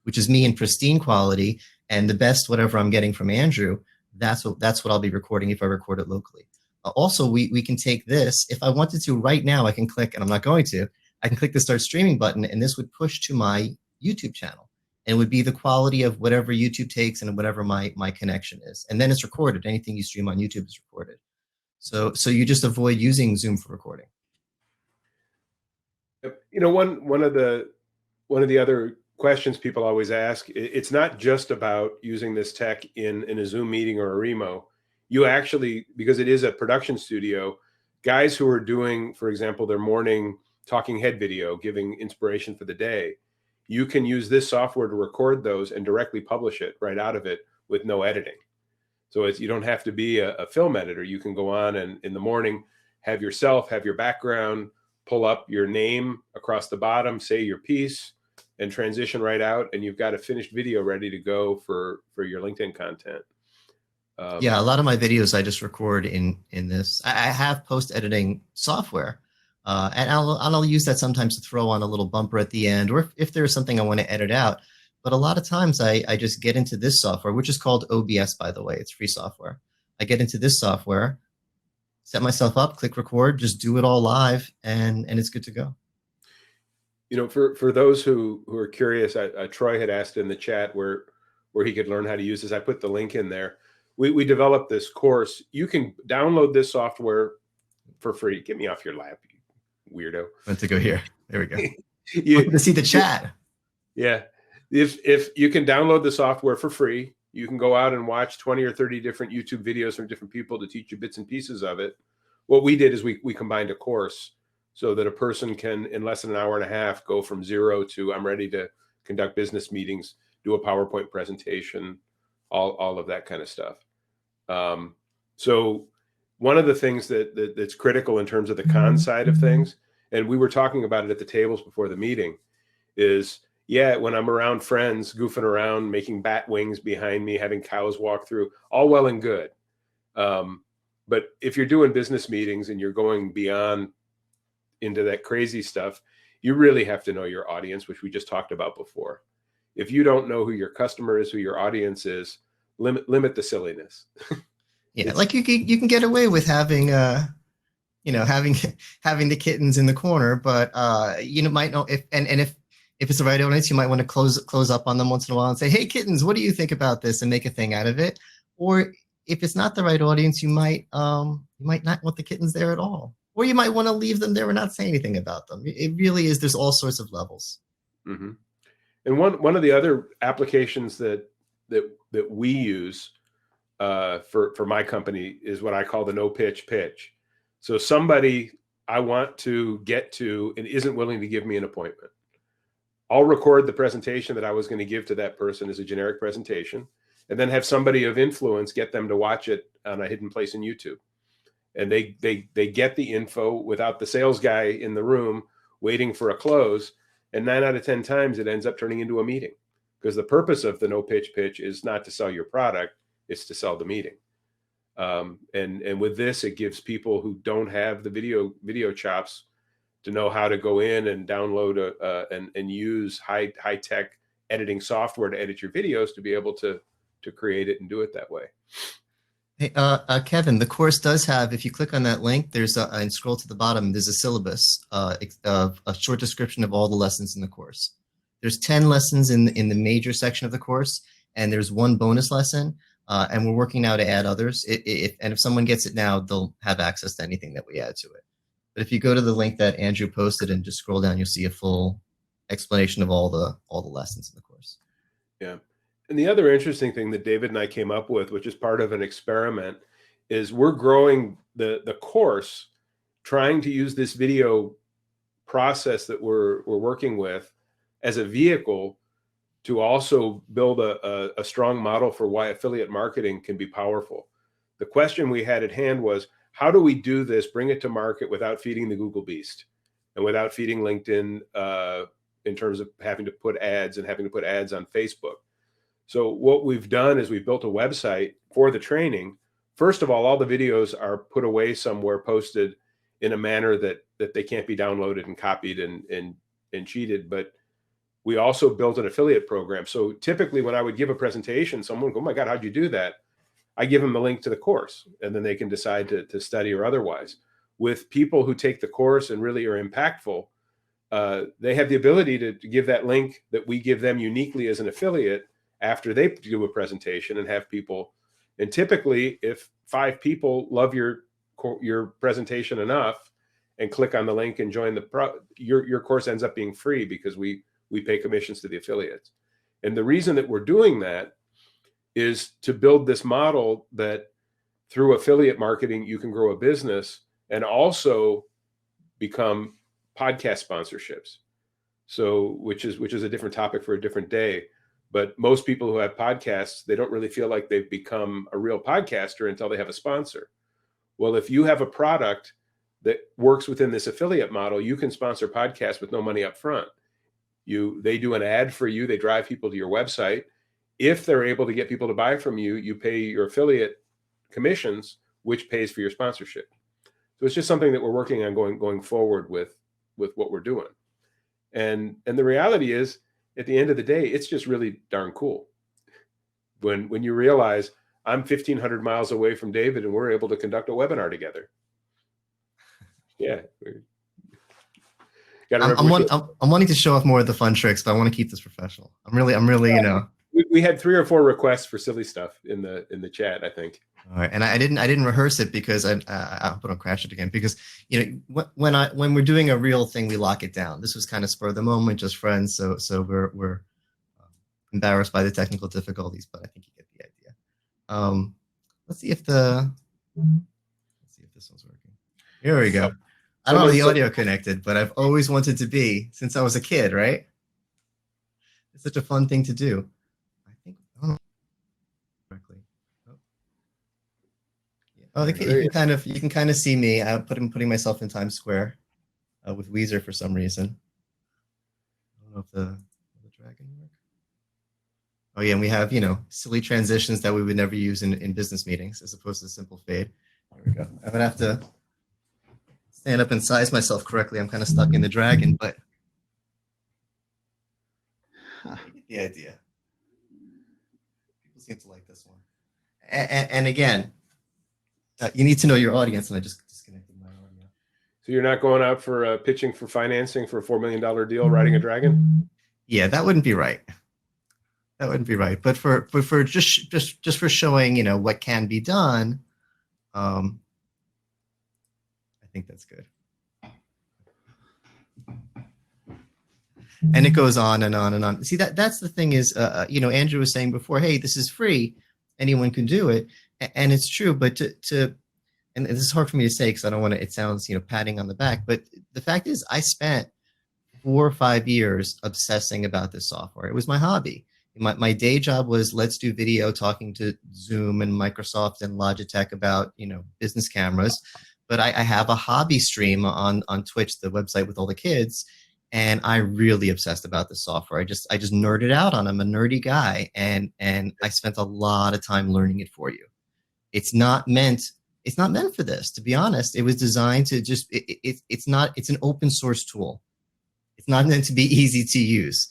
which is me in pristine quality and the best whatever I'm getting from Andrew, that's what I'll be recording if I record it locally. Also, we can take this. If I wanted to right now, I can click, and I'm not going to, I can click the start streaming button, and this would push to my YouTube channel. And it would be the quality of whatever YouTube takes and whatever my connection is. And then it's recorded. Anything you stream on YouTube is recorded. So you just avoid using Zoom for recording. One of the other questions people always ask, it's not just about using this tech in a Zoom meeting or a Remo. You actually, because it is a production studio, guys who are doing, for example, their morning talking head video, giving inspiration for the day, you can use this software to record those and directly publish it right out of it with no editing. So you don't have to be a film editor. You can go on and in the morning, have your background, pull up your name across the bottom, say your piece, and transition right out. And you've got a finished video ready to go for your LinkedIn content. Yeah, a lot of my videos I just record in this. I have post-editing software, and I'll use that sometimes to throw on a little bumper at the end, or if there's something I want to edit out. But a lot of times I just get into this software, which is called OBS, by the way. It's free software. I get into this software, set myself up, click record, just do it all live, and it's good to go. For those who are curious, Troy had asked in the chat where he could learn how to use this. I put the link in there. We developed this course. You can download this software for free. Get me off your lap, you weirdo. Want to go here? There we go. Want to see the chat. Yeah. If you can download the software for free, you can go out and watch 20 or 30 different YouTube videos from different people to teach you bits and pieces of it. What we did is we combined a course so that a person can, in less than an hour and a half, go from zero to I'm ready to conduct business meetings, do a PowerPoint presentation, all of that kind of stuff. So one of the things that's critical in terms of the con side of things, and we were talking about it at the tables before the meeting, is when I'm around friends, goofing around, making bat wings behind me, having cows walk through, all well and good. But if you're doing business meetings and you're going beyond into that crazy stuff, you really have to know your audience, which we just talked about before. If you don't know who your customer is, who your audience is, limit the silliness. Yeah, like you can get away with having having the kittens in the corner, but might know if it's the right audience, you might want to close up on them once in a while and say, "Hey, kittens, what do you think about this?" and make a thing out of it. Or if it's not the right audience, you might not want the kittens there at all, or you might want to leave them there and not say anything about them. It really is. There's all sorts of levels. Mm-hmm. And one of the other applications that we use for my company is what I call the no pitch pitch. So somebody I want to get to and isn't willing to give me an appointment, I'll record the presentation that I was going to give to that person as a generic presentation, and then have somebody of influence get them to watch it on a hidden place in YouTube. And they get the info without the sales guy in the room waiting for a close. And 9 out of 10 times it ends up turning into a meeting, because the purpose of the no pitch pitch is not to sell your product, it's to sell the meeting. And with this, it gives people who don't have the video chops to know how to go in and download and use high tech editing software to edit your videos, to be able to create it and do it that way. Hey, Kevin, the course does have, if you click on that link, and scroll to the bottom, there's a syllabus, a short description of all the lessons in the course. There's 10 lessons in the major section of the course, and there's 1 bonus lesson, and we're working now to add others. If someone gets it now, they'll have access to anything that we add to it. But if you go to the link that Andrew posted and just scroll down, you'll see a full explanation of all the lessons in the course. Yeah. And the other interesting thing that David and I came up with, which is part of an experiment, is we're growing the course, trying to use this video process that we're working with as a vehicle to also build a strong model for why affiliate marketing can be powerful. The question we had at hand was, how do we do this, bring it to market without feeding the Google beast and without feeding LinkedIn in terms of having to put ads and having to put ads on Facebook? So what we've done is we've built a website for the training. First of all the videos are put away somewhere, posted in a manner that they can't be downloaded and copied and cheated. But we also built an affiliate program. So typically when I would give a presentation, someone would go, "Oh my God, how'd you do that?" I give them the link to the course, and then they can decide to study or otherwise. With people who take the course and really are impactful, they have the ability to give that link that we give them uniquely as an affiliate after they do a presentation and have people. And typically, if 5 people love your presentation enough and click on the link and join your course ends up being free, because we pay commissions to the affiliates. And the reason that we're doing that is to build this model that through affiliate marketing, you can grow a business and also become podcast sponsorships. So, which is a different topic for a different day. But most people who have podcasts, they don't really feel like they've become a real podcaster until they have a sponsor. Well, if you have a product that works within this affiliate model, you can sponsor podcasts with no money up front. They do an ad for you. They drive people to your website. If they're able to get people to buy from you, you pay your affiliate commissions, which pays for your sponsorship. So it's just something that we're working on going forward with what we're doing. And the reality is, at the end of the day, it's just really darn cool when you realize I'm 1,500 miles away from David and we're able to conduct a webinar together. Yeah. I'm wanting to show off more of the fun tricks, but I want to keep this professional. I'm really, We had 3 or 4 requests for silly stuff in the chat, I think. All right, and I didn't rehearse it because I hope I don't crash it again, because when we're doing a real thing, we lock it down. This was kind of spur of the moment, just friends, so we're embarrassed by the technical difficulties, but I think you get the idea. Let's see if this one's working. Here we go. I don't have the audio connected, but I've always wanted to be since I was a kid, right? It's such a fun thing to do. I don't know correctly. You can kind of see me. I'm putting myself in Times Square with Weezer for some reason. I don't know if the dragon work. Oh yeah, and we have silly transitions that we would never use in business meetings, as opposed to the simple fade. There we go. I'm gonna have to stand up and size myself correctly. I'm kind of stuck in the dragon, but you get the idea. People seem to like this one. And again, you need to know your audience, and I just disconnected my audio. So you're not going out for pitching for financing for a $4 million deal, riding a dragon? Yeah, that wouldn't be right. That wouldn't be right. But for just for showing, you know, what can be done, I think that's good. And it goes on and on and on. See, that's the thing is, you know, Andrew was saying before, hey, this is free. Anyone can do it. And it's true. But and this is hard for me to say because I don't want to, it sounds, you know, patting on the back. But the fact is I spent 4 or 5 years obsessing about this software. It was my hobby. My day job was let's do video talking to Zoom and Microsoft and Logitech about, you know, business cameras. But I have a hobby stream on Twitch, the website with all the kids. And I really obsessed about the software. I just nerded out on it. I'm a nerdy guy, and I spent a lot of time learning it for you. It's not meant for this, to be honest. It was designed to just it's an open source tool. It's not meant to be easy to use.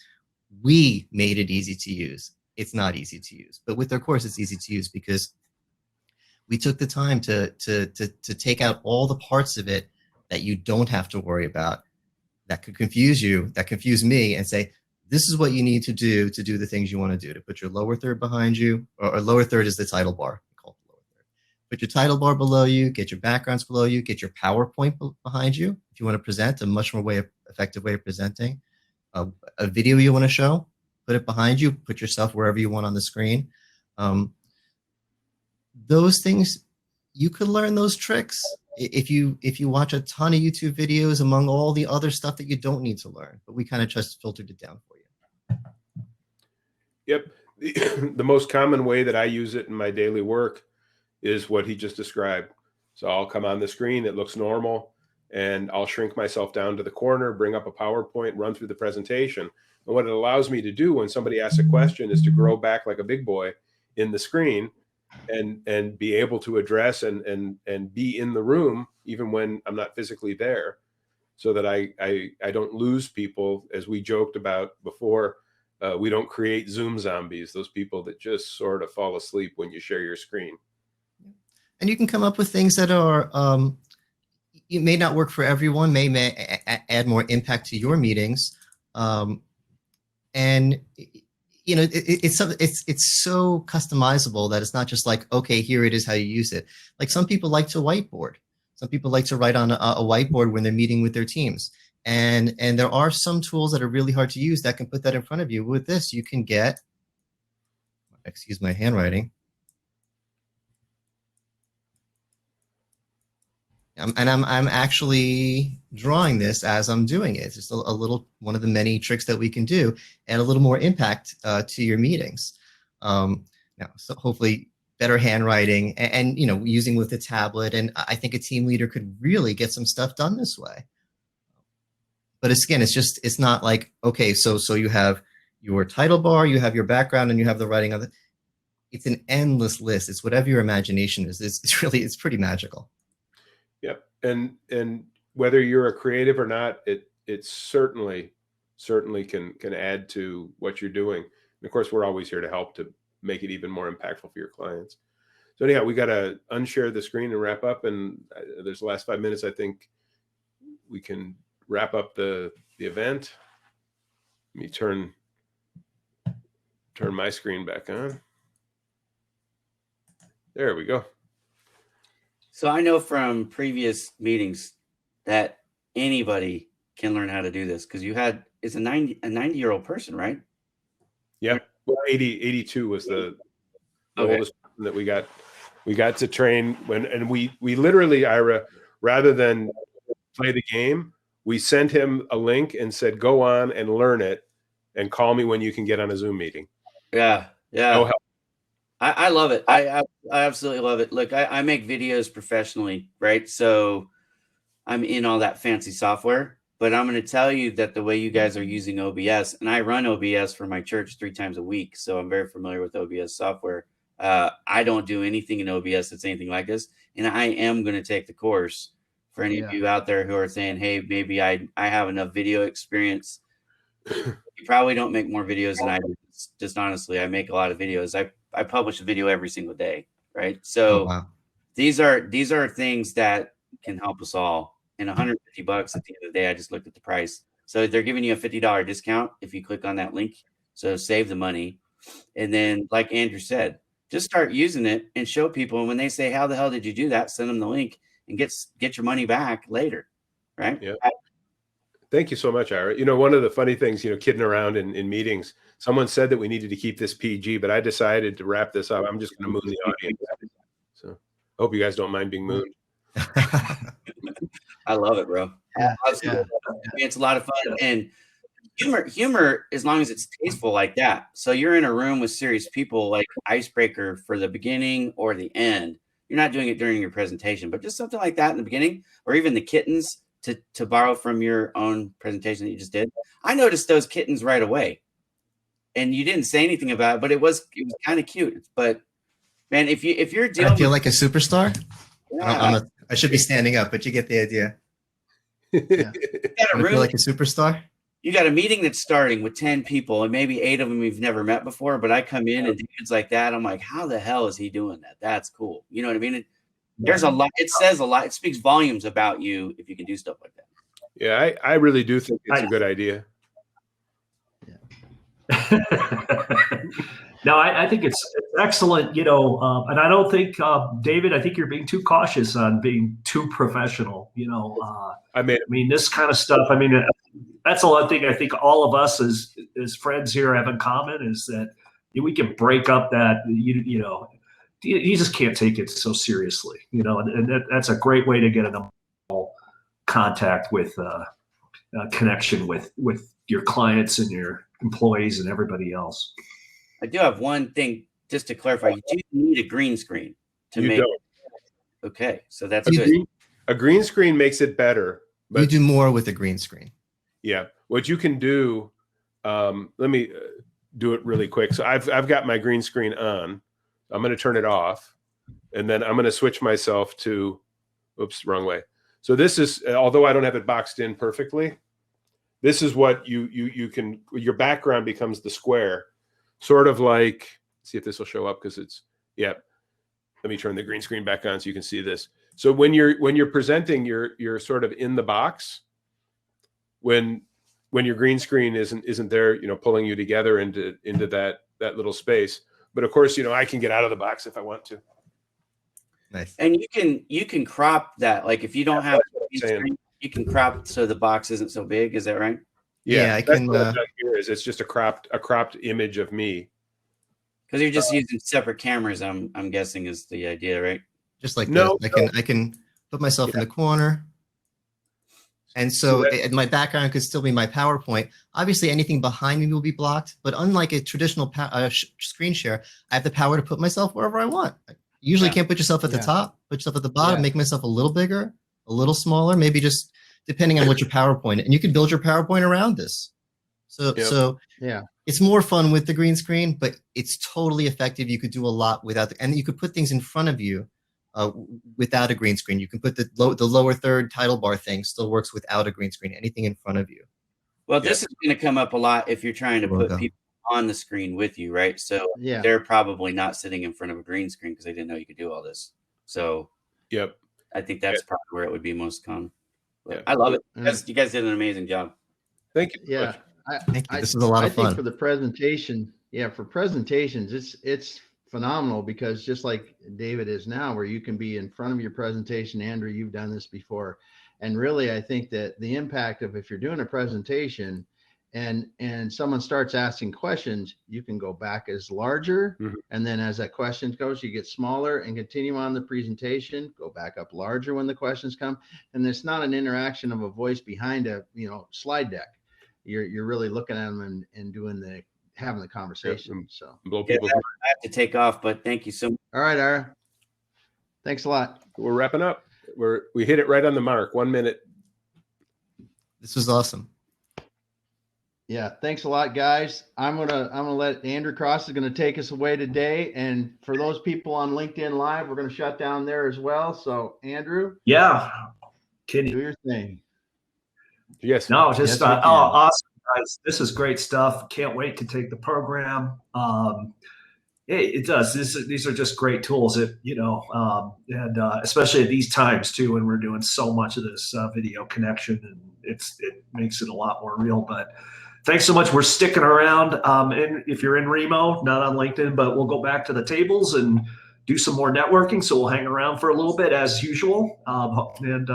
We made it easy to use. It's not easy to use, but with our course, it's easy to use because we took the time to take out all the parts of it that you don't have to worry about, that could confuse you, that confuse me, and say, this is what you need to do the things you want to do, to put your lower third behind you, or lower third is the title bar. Put your title bar below you, get your backgrounds below you, get your PowerPoint behind you. If you want to present, a much more effective way of presenting. A video you want to show, put it behind you, put yourself wherever you want on the screen. Those things, you could learn those tricks if you watch a ton of YouTube videos among all the other stuff that you don't need to learn. But we kind of just filtered it down for you. Yep. The most common way that I use it in my daily work is what he just described. So I'll come on the screen, it looks normal, and I'll shrink myself down to the corner, bring up a PowerPoint, run through the presentation. And what it allows me to do when somebody asks a question is to grow back like a big boy in the screen and be able to address and be in the room even when I'm not physically there, so that I don't lose people. As we joked about before, we don't create Zoom zombies, those people that just sort of fall asleep when you share your screen. And you can come up with things that are, it may not work for everyone, may add more impact to your meetings. And, you know, it's so customizable that it's not just like, okay, here it is how you use it. Like some people like to whiteboard. Some people like to write on a whiteboard when they're meeting with their teams. And there are some tools that are really hard to use that can put that in front of you. With this, you can get, excuse my handwriting. And I'm actually drawing this as I'm doing it. It's just a little, one of the many tricks that we can do, and a little more impact to your meetings. Now, so hopefully better handwriting and, you know, using with the tablet. And I think a team leader could really get some stuff done this way. But again, it's not like, okay, so you have your title bar, you have your background, and you have the writing of it. It's an endless list. It's whatever your imagination is. It's pretty magical. Yep. And whether you're a creative or not, it certainly can add to what you're doing. And of course, we're always here to help to make it even more impactful for your clients. So anyhow, we got to unshare the screen and wrap up. And there's the last 5 minutes. I think we can wrap up the event. Let me turn my screen back on. There we go. So I know from previous meetings that anybody can learn how to do this, because it's a 90-year-old person, right? Yeah. Well, 82 was the oldest person that we got to train and we literally, Ira, rather than play the game, we sent him a link and said, go on and learn it and call me when you can get on a Zoom meeting. Yeah. No help. I love it. I absolutely love it. Look, I make videos professionally, right? So I'm in all that fancy software, but I'm going to tell you that the way you guys are using OBS, and I run OBS for my church 3 times a week, so I'm very familiar with OBS software. I don't do anything in OBS that's anything like this, and I am going to take the course for any of you out there who are saying, hey, maybe I have enough video experience. You probably don't make more videos than I do. Just honestly, I make a lot of videos. I publish a video every single day, right? So wow. these are things that can help us all. And $150 at the end of the day, I just looked at the price. So they're giving you a $50 discount if you click on that link. So save the money. And then, like Andrew said, just start using it and show people. And when they say, how the hell did you do that? Send them the link and get your money back later. Right. Yeah. Thank you so much, Ira. You know, one of the funny things, you know, kidding around in meetings, someone said that we needed to keep this PG, but I decided to wrap this up. I'm just going to moon the audience. So I hope you guys don't mind being mooned. I love it, bro. Yeah. It's a lot of fun. And humor, as long as it's tasteful like that. So you're in a room with serious people, like icebreaker for the beginning or the end. You're not doing it during your presentation, but just something like that in the beginning, or even the kittens to borrow from your own presentation that you just did. I noticed those kittens right away, and you didn't say anything about it, but it was kind of cute. But man, if you're dealing, I feel like a superstar. Yeah. I should be standing up, but you get the idea. You got a I room, feel like a superstar. you got a meeting that's starting with 10 people, and maybe 8 of them you've never met before. But I come in and David's like that. I'm like, how the hell is he doing that? That's cool. You know what I mean? There's a lot. It says a lot. It speaks volumes about you if you can do stuff like that. Yeah, I really do think it's a good idea. No, I think it's excellent, you know, and I don't think, David, I think you're being too cautious on being too professional, you know. I mean, this kind of stuff, I mean, that's the one thing I think all of us as friends here have in common is that we can break up that, you know, you just can't take it so seriously, you know, and that's a great way to get an emotional contact with connection with your clients and your employees and everybody else. I do have one thing just to clarify. You do need a green screen to You make. don't. Okay, so that's good. A green screen makes it better. But You do more with a green screen. yeah, what you can do. Let me do it really quick. So I've got my green screen on. I'm going to turn it off, and then I'm going to switch myself to. Oops, wrong way. So this is, although I don't have it boxed in perfectly, this is what you can. Your background becomes the square, sort of like. See if this will show up because it's yeah. Let me turn the green screen back on so you can see this. So when you're presenting, you're sort of in the box. When your green screen isn't there, you know, pulling you together into that little space. But of course, you know, I can get out of the box if I want to. Nice. And you can crop that. Like if you don't have, you can crop so the box isn't so big. Is that right? Yeah, I can. What I've done here is it's just a cropped image of me. Because you're just using separate cameras. I'm guessing is the idea, right? Just like this. I can put myself in the corner. And so my background could still be my PowerPoint. Obviously, anything behind me will be blocked. But unlike a traditional screen share, I have the power to put myself wherever I want. You usually can't put yourself at the top, put yourself at the bottom, make myself a little bigger, a little smaller, maybe just depending on what your PowerPoint. And you can build your PowerPoint around this. So it's more fun with the green screen, but it's totally effective. You could do a lot without, and you could put things in front of you without a green screen. You can put the lower third title bar thing still works without a green screen. Anything in front of you. Well, this is going to come up a lot if you're trying to put people on the screen with you, right? So they're probably not sitting in front of a green screen because they didn't know you could do all this. So I think that's probably where it would be most common. I love it. You guys did an amazing job. Thank you. Yeah. Thank you. This is a lot of fun. I think for the presentation, for presentations, it's phenomenal because just like David is now, where you can be in front of your presentation. Andrew, you've done this before. And really, I think that the impact of if you're doing a presentation and someone starts asking questions, you can go back as larger. And then as that question goes, you get smaller and continue on the presentation, go back up larger when the questions come. And it's not an interaction of a voice behind a, slide deck. You're really looking at them and having the conversation. So I have to take off, but thank you so much. All right, Ira. Thanks a lot. We're wrapping up. We hit it right on the mark. 1 minute. This was awesome. Yeah, thanks a lot, guys. I'm gonna let Andrew Cross is gonna take us away today. And for those people on LinkedIn Live, we're gonna shut down there as well. So Andrew, can you do your thing? Yes. No, just awesome, guys. This is great stuff. Can't wait to take the program. It does. These are just great tools that, and especially at these times too, when we're doing so much of this video connection, and it makes it a lot more real. But thanks so much. We're sticking around. And if you're in Remo, not on LinkedIn, but we'll go back to the tables and do some more networking. So we'll hang around for a little bit as usual. And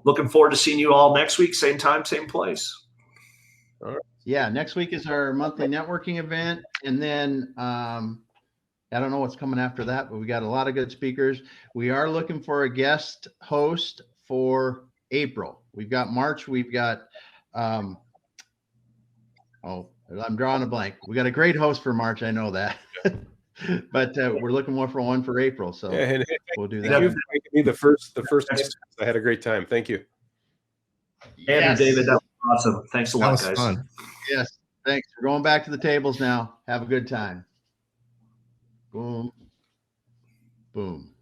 looking forward to seeing you all next week, same time, same place. All right. Yeah, next week is our monthly networking event, and then I don't know what's coming after that, but we got a lot of good speakers. We are looking for a guest host for April. We've got March. We've got, I'm drawing a blank. We got a great host for March. I know that, but we're looking more for one for April. So we'll do that. Thank you for making me the first guest. I had a great time. Thank you. Andrew, David, that was awesome. Thanks a lot, guys. Fun. Yes, thanks. We're going back to the tables now. Have a good time. Boom. Boom.